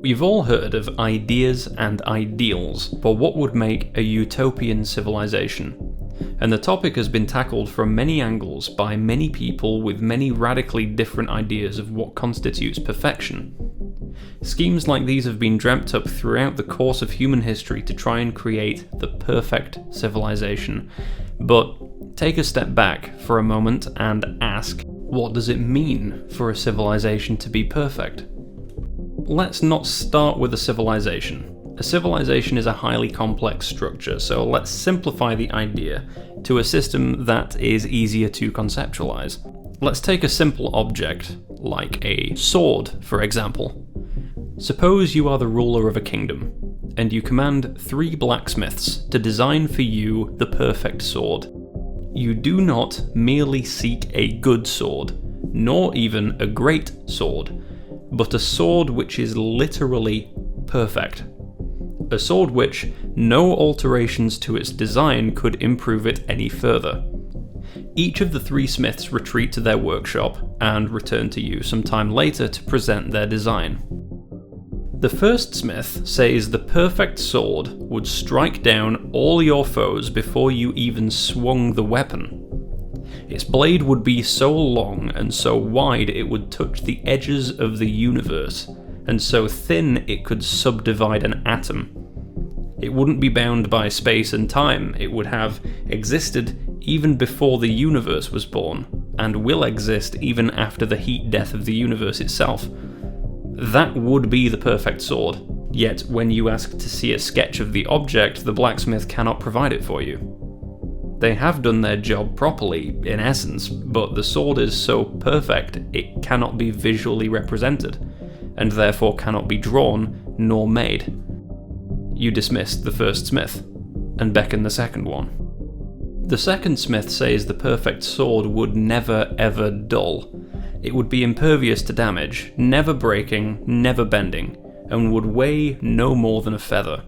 We've all heard of ideas and ideals for what would make a utopian civilization, and the topic has been tackled from many angles by many people with many radically different ideas of what constitutes perfection. Schemes like these have been dreamt up throughout the course of human history to try and create the perfect civilization. But take a step back for a moment and ask, what does it mean for a civilization to be perfect? Let's not start with a civilization. A civilization is a highly complex structure, so let's simplify the idea to a system that is easier to conceptualize. Let's take a simple object, like a sword, for example. Suppose you are the ruler of a kingdom, and you command 3 blacksmiths to design for you the perfect sword. You do not merely seek a good sword, nor even a great sword, but a sword which is literally perfect. A sword which no alterations to its design could improve it any further. Each of the 3 smiths retreat to their workshop and return to you some time later to present their design. The first smith says the perfect sword would strike down all your foes before you even swung the weapon. Its blade would be so long and so wide it would touch the edges of the universe, and so thin it could subdivide an atom. It wouldn't be bound by space and time, it would have existed even before the universe was born, and will exist even after the heat death of the universe itself. That would be the perfect sword, yet when you ask to see a sketch of the object, the blacksmith cannot provide it for you. They have done their job properly, in essence, but the sword is so perfect it cannot be visually represented, and therefore cannot be drawn nor made. You dismiss the first smith, and beckon the second one. The second smith says the perfect sword would never ever dull. It would be impervious to damage, never breaking, never bending, and would weigh no more than a feather.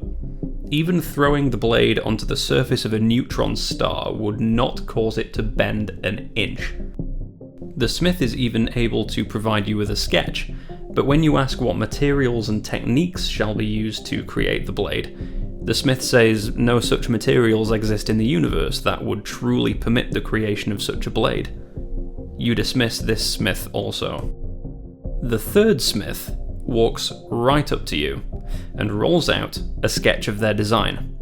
Even throwing the blade onto the surface of a neutron star would not cause it to bend an inch. The smith is even able to provide you with a sketch, but when you ask what materials and techniques shall be used to create the blade, the smith says no such materials exist in the universe that would truly permit the creation of such a blade. You dismiss this smith also. The third smith walks right up to you and rolls out a sketch of their design.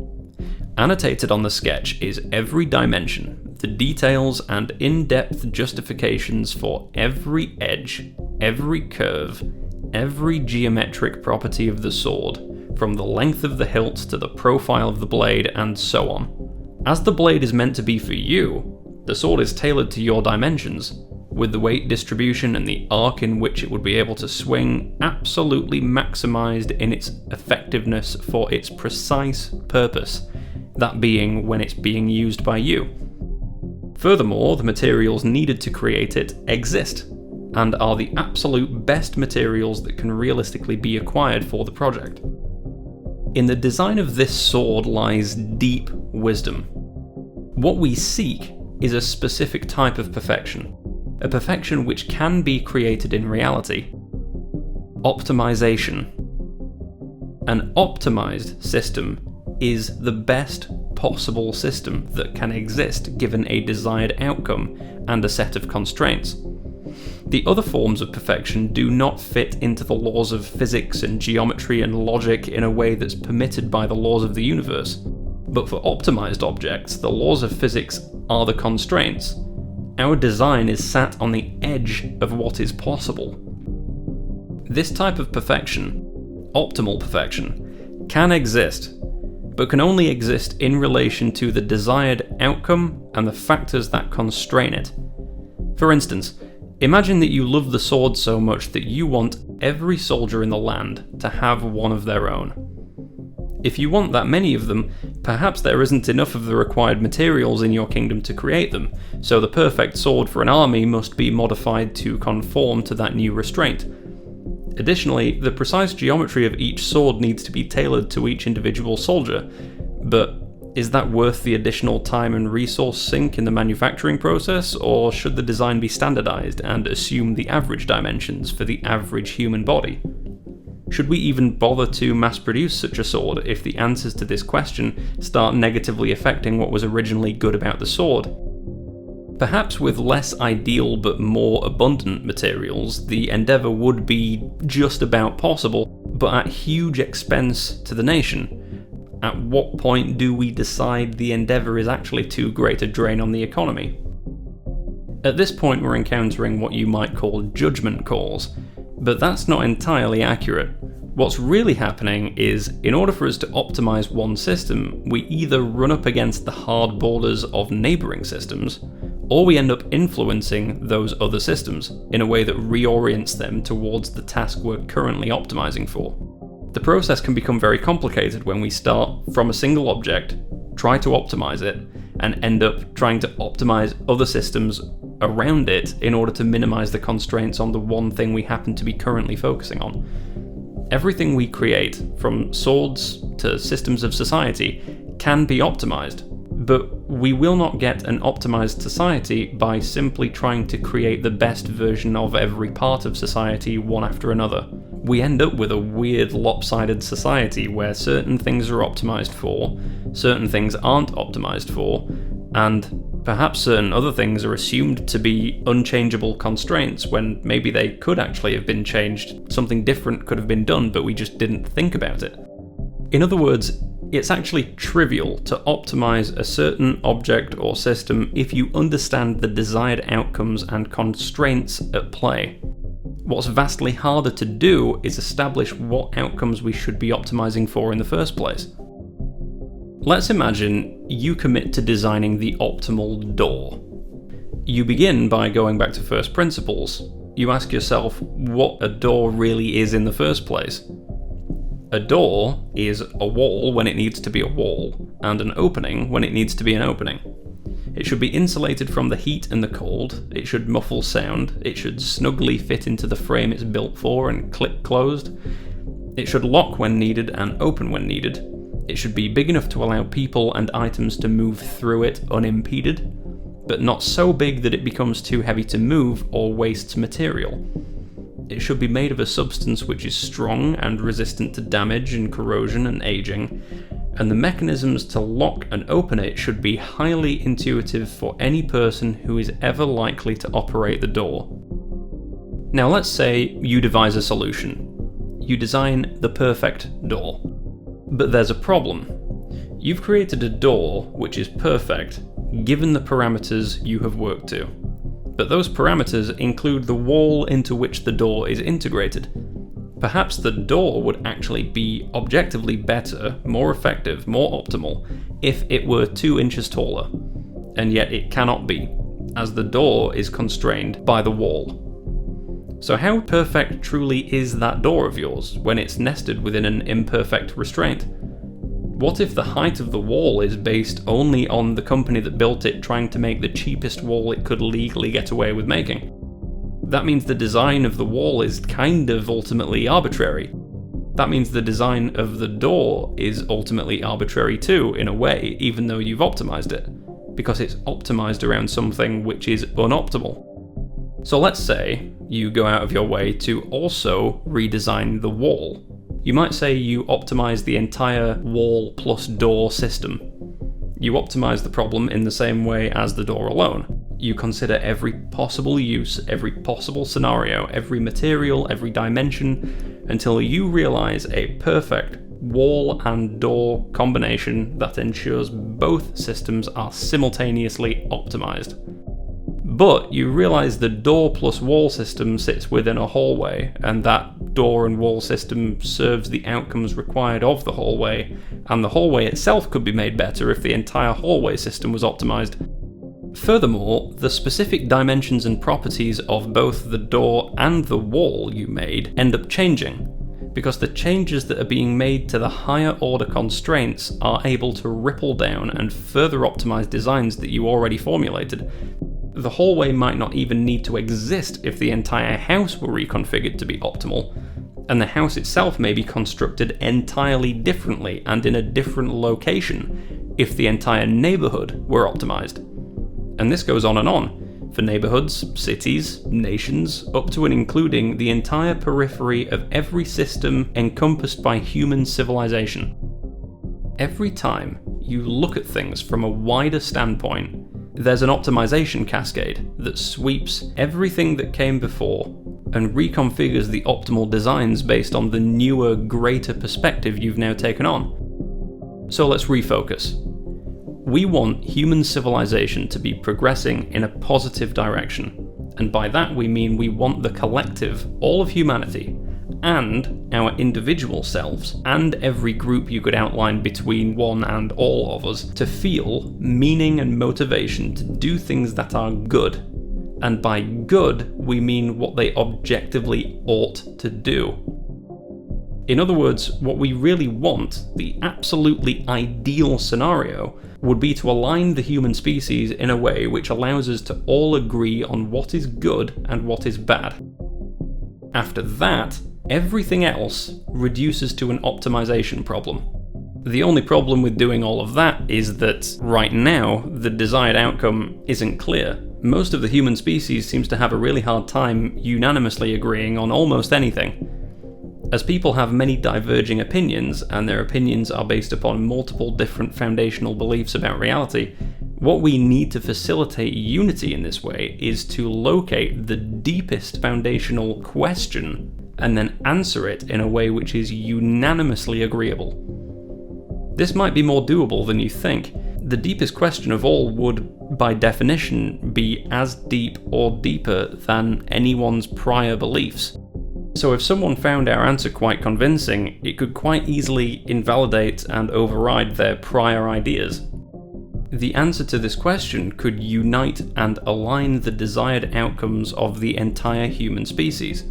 Annotated on the sketch is every dimension, the details and in-depth justifications for every edge, every curve, every geometric property of the sword, from the length of the hilt to the profile of the blade, and so on. As the blade is meant to be for you, the sword is tailored to your dimensions, with the weight distribution and the arc in which it would be able to swing absolutely maximized in its effectiveness for its precise purpose, that being when it's being used by you. Furthermore, the materials needed to create it exist, and are the absolute best materials that can realistically be acquired for the project. In the design of this sword lies deep wisdom. What we seek is a specific type of perfection, a perfection which can be created in reality. Optimization. An optimized system is the best possible system that can exist given a desired outcome and a set of constraints. The other forms of perfection do not fit into the laws of physics and geometry and logic in a way that's permitted by the laws of the universe. But for optimized objects, the laws of physics are the constraints. Our design is sat on the edge of what is possible. This type of perfection, optimal perfection, can exist, but can only exist in relation to the desired outcome and the factors that constrain it. For instance, imagine that you love the sword so much that you want every soldier in the land to have one of their own. If you want that many of them, perhaps there isn't enough of the required materials in your kingdom to create them, so the perfect sword for an army must be modified to conform to that new restraint. Additionally, the precise geometry of each sword needs to be tailored to each individual soldier, but is that worth the additional time and resource sink in the manufacturing process, or should the design be standardized and assume the average dimensions for the average human body? Should we even bother to mass produce such a sword if the answers to this question start negatively affecting what was originally good about the sword? Perhaps with less ideal but more abundant materials, the endeavour would be just about possible, but at huge expense to the nation. At what point do we decide the endeavour is actually too great a drain on the economy? At this point we're encountering what you might call judgment calls, but that's not entirely accurate. What's really happening is, in order for us to optimise one system, we either run up against the hard borders of neighbouring systems, or we end up influencing those other systems in a way that reorients them towards the task we're currently optimizing for. The process can become very complicated when we start from a single object, try to optimize it, and end up trying to optimize other systems around it in order to minimize the constraints on the one thing we happen to be currently focusing on. Everything we create, from swords to systems of society, can be optimized. But we will not get an optimized society by simply trying to create the best version of every part of society one after another. We end up with a weird lopsided society where certain things are optimized for, certain things aren't optimized for, and perhaps certain other things are assumed to be unchangeable constraints when maybe they could actually have been changed, something different could have been done, but we just didn't think about it. In other words, it's actually trivial to optimize a certain object or system if you understand the desired outcomes and constraints at play. What's vastly harder to do is establish what outcomes we should be optimizing for in the first place. Let's imagine you commit to designing the optimal door. You begin by going back to first principles. You ask yourself what a door really is in the first place. A door is a wall when it needs to be a wall, and an opening when it needs to be an opening. It should be insulated from the heat and the cold, it should muffle sound, it should snugly fit into the frame it's built for and click closed, it should lock when needed and open when needed, it should be big enough to allow people and items to move through it unimpeded, but not so big that it becomes too heavy to move or wastes material. It should be made of a substance which is strong and resistant to damage and corrosion and aging, and the mechanisms to lock and open it should be highly intuitive for any person who is ever likely to operate the door. Now let's say you devise a solution. You design the perfect door. But there's a problem. You've created a door which is perfect, given the parameters you have worked to. But those parameters include the wall into which the door is integrated. Perhaps the door would actually be objectively better, more effective, more optimal, if it were 2 inches taller, and yet it cannot be, as the door is constrained by the wall. So how perfect truly is that door of yours when it's nested within an imperfect restraint? What if the height of the wall is based only on the company that built it trying to make the cheapest wall it could legally get away with making? That means the design of the wall is kind of ultimately arbitrary. That means the design of the door is ultimately arbitrary too, in a way, even though you've optimized it, because it's optimized around something which is unoptimal. So let's say you go out of your way to also redesign the wall. You might say you optimize the entire wall plus door system. You optimize the problem in the same way as the door alone. You consider every possible use, every possible scenario, every material, every dimension, until you realize a perfect wall and door combination that ensures both systems are simultaneously optimized. But you realize the door plus wall system sits within a hallway, and that door and wall system serves the outcomes required of the hallway, and the hallway itself could be made better if the entire hallway system was optimized. Furthermore, the specific dimensions and properties of both the door and the wall you made end up changing, because the changes that are being made to the higher order constraints are able to ripple down and further optimize designs that you already formulated. The hallway might not even need to exist if the entire house were reconfigured to be optimal, and the house itself may be constructed entirely differently and in a different location if the entire neighborhood were optimized. And this goes on and on. for neighborhoods, cities, nations, up to and including the entire periphery of every system encompassed by human civilization. Every time you look at things from a wider standpoint, there's an optimization cascade that sweeps everything that came before and reconfigures the optimal designs based on the newer, greater perspective you've now taken on. So let's refocus. We want human civilization to be progressing in a positive direction, and by that we mean we want the collective, all of humanity, and our individual selves, and every group you could outline between one and all of us, to feel meaning and motivation to do things that are good. And by good, we mean what they objectively ought to do. In other words, what we really want, the absolutely ideal scenario, would be to align the human species in a way which allows us to all agree on what is good and what is bad. After that, everything else reduces to an optimization problem. The only problem with doing all of that is that, right now, the desired outcome isn't clear. Most of the human species seems to have a really hard time unanimously agreeing on almost anything. As people have many diverging opinions, and their opinions are based upon multiple different foundational beliefs about reality, what we need to facilitate unity in this way is to locate the deepest foundational question and then answer it in a way which is unanimously agreeable. This might be more doable than you think. The deepest question of all would, by definition, be as deep or deeper than anyone's prior beliefs. So if someone found our answer quite convincing, it could quite easily invalidate and override their prior ideas. The answer to this question could unite and align the desired outcomes of the entire human species.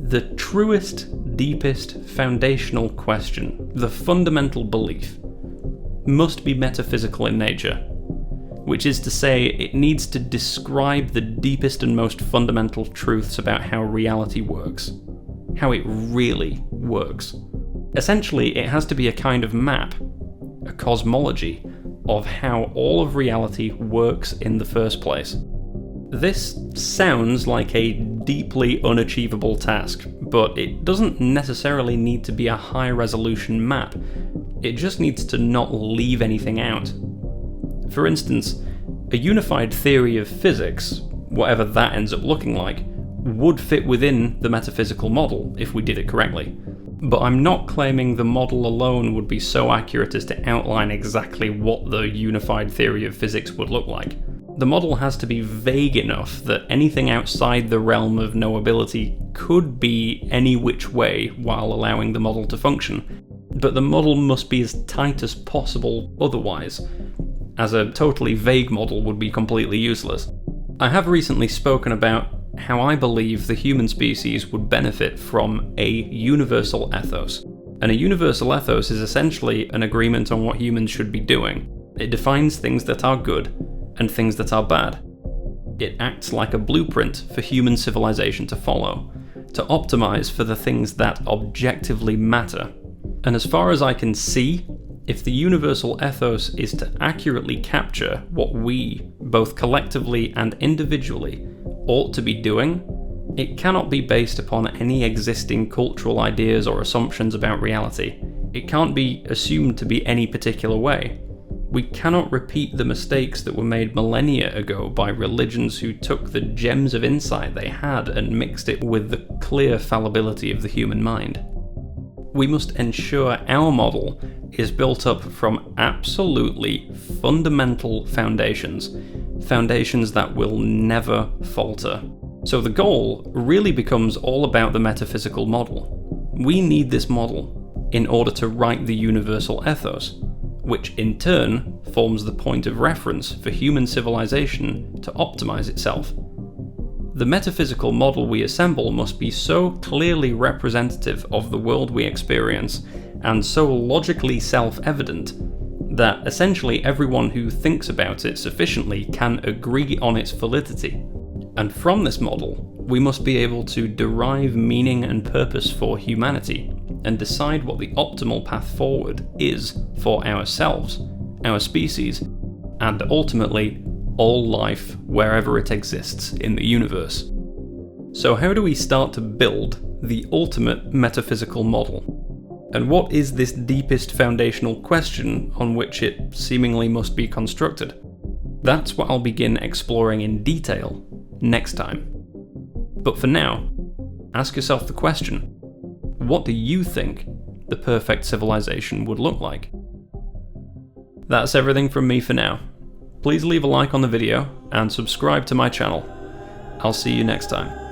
The truest, deepest, foundational question, the fundamental belief, must be metaphysical in nature, which is to say, it needs to describe the deepest and most fundamental truths about how reality works, how it really works. Essentially, it has to be a kind of map, a cosmology, of how all of reality works in the first place. This sounds like a deeply unachievable task, but it doesn't necessarily need to be a high-resolution map. It just needs to not leave anything out. For instance, a unified theory of physics, whatever that ends up looking like, would fit within the metaphysical model if we did it correctly. But I'm not claiming the model alone would be so accurate as to outline exactly what the unified theory of physics would look like. The model has to be vague enough that anything outside the realm of knowability could be any which way while allowing the model to function. But the model must be as tight as possible otherwise, as a totally vague model would be completely useless. I have recently spoken about how I believe the human species would benefit from a universal ethos. And a universal ethos is essentially an agreement on what humans should be doing. It defines things that are good and things that are bad. It acts like a blueprint for human civilization to follow, to optimize for the things that objectively matter. And as far as I can see, if the universal ethos is to accurately capture what we, both collectively and individually, ought to be doing, it cannot be based upon any existing cultural ideas or assumptions about reality. It can't be assumed to be any particular way. We cannot repeat the mistakes that were made millennia ago by religions who took the gems of insight they had and mixed it with the clear fallibility of the human mind. We must ensure our model is built up from absolutely fundamental foundations that will never falter. So the goal really becomes all about the metaphysical model. We need this model in order to write the universal ethos, which in turn forms the point of reference for human civilization to optimize itself. The metaphysical model we assemble must be so clearly representative of the world we experience and so logically self-evident that essentially everyone who thinks about it sufficiently can agree on its validity. And from this model, we must be able to derive meaning and purpose for humanity and decide what the optimal path forward is for ourselves, our species, and ultimately all life wherever it exists in the universe. So how do we start to build the ultimate metaphysical model? And what is this deepest foundational question on which it seemingly must be constructed? That's what I'll begin exploring in detail next time. But for now, ask yourself the question, what do you think the perfect civilization would look like? That's everything from me for now. Please leave a like on the video and subscribe to my channel. I'll see you next time.